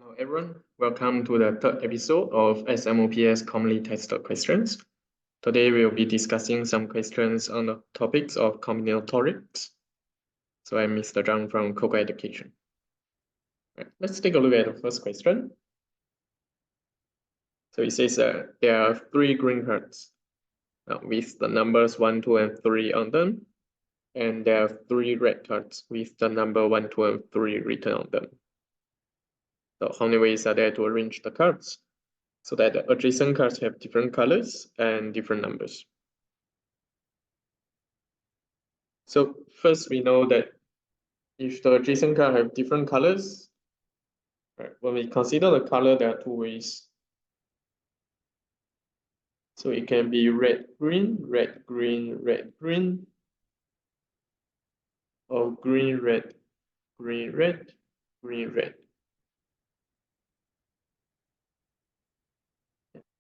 Hello everyone, welcome to the third episode of SMOPS commonly tested questions. Today we'll be discussing some questions on the topics of combinatorics. So I'm Mr. Zhang from Coco Education. Right, let's take a look at the first question. So it says there are 3 green cards with the numbers 1, 2, and 3 on them. And there are 3 red cards with the number 1, 2, and 3 written on them. So how many ways are there to arrange the cards so that the adjacent cards have different colors and different numbers? So first we know that if the adjacent card have different colors, right, when we consider the color, there are 2 ways. So it can be red, green, red, green, red, green, or green, red, green, red, green, red.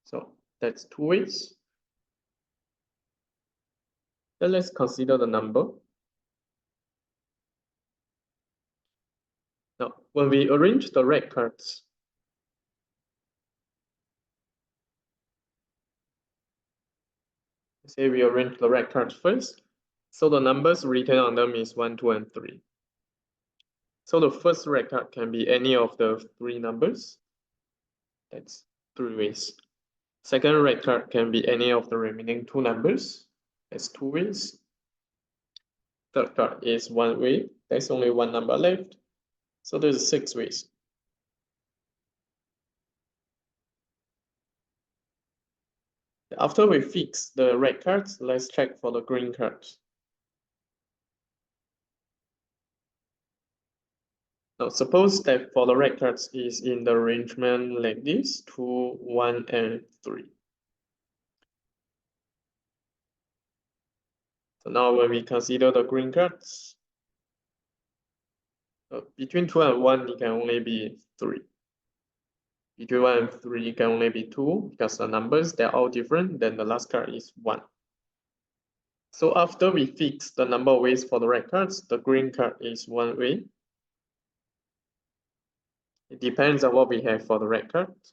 So that's 2 ways. Then let's consider the number. Now, when we arrange the red cards, say we arrange the red cards first. So the numbers written on them is 1, 2, and 3. So the first red card can be any of the 3 numbers. That's 3 ways. Second red card can be any of the remaining 2 numbers. That's 2 ways. Third card is 1 way. There's only 1 number left. So there's 6 ways. After we fix the red cards, let's check for the green cards. Now suppose that for the red cards is in the arrangement like this, 2, 1, and 3. So now when we consider the green cards, between 2 and 1, it can only be 3. Between 1 and 3, it can only be 2 because the numbers, they're all different. Then the last card is 1. So after we fix the number of ways for the red cards, the green card is 1 way. It depends on what we have for the red cards.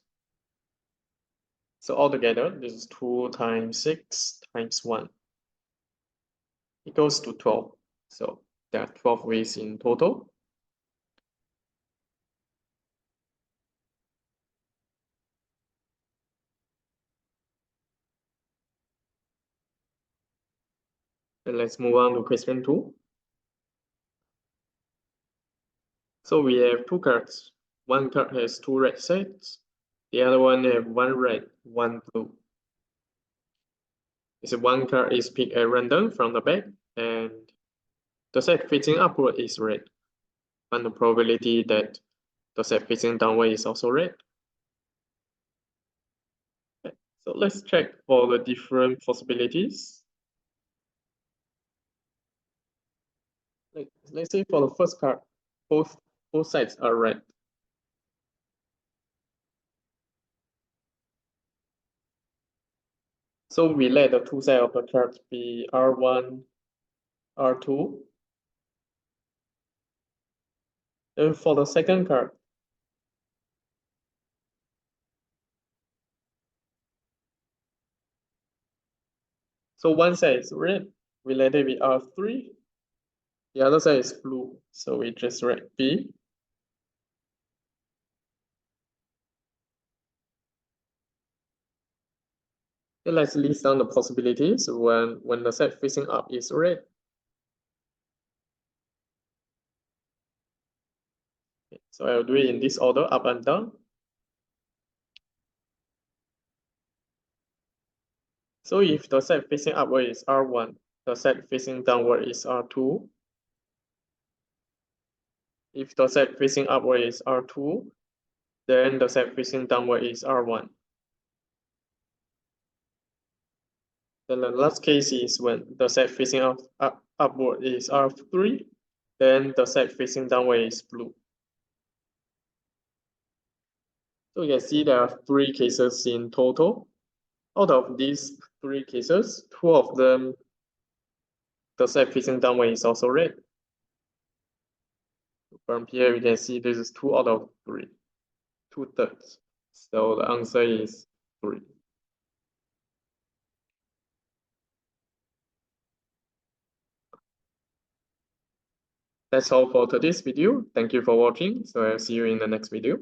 So altogether, this is 2 times 6 times 1. It goes to 12. So there are 12 ways in total. Then let's move on to question 2. So we have 2 cards. One card has 2 red sets. The other one have 1 red, 1 blue. So 1 card is picked at random from the back, and the set facing upward is red. And the probability that the set facing downward is also red. Okay. So let's check for the different possibilities. Let's say for the first card, both sides are red. So we let the 2 sides of the card be R1, R2. And for the second card, so one side is red, we let it be R3. The other side is blue, so we just write B. Then let's list down the possibilities when the set facing up is red. Okay, so I'll do it in this order, up and down. So if the set facing upward is R1, the set facing downward is R2. If the set facing upward is R2, then the set facing downward is R1. Then the last case is when the set facing upward is R3, then the set facing downward is blue. So you can see there are 3 cases in total. Out of these 3 cases, 2 of them, the set facing downward is also red. From here, we can see this is 2 out of 3. 2/3. So the answer is 3. That's all for today's video. Thank you for watching. So I'll see you in the next video.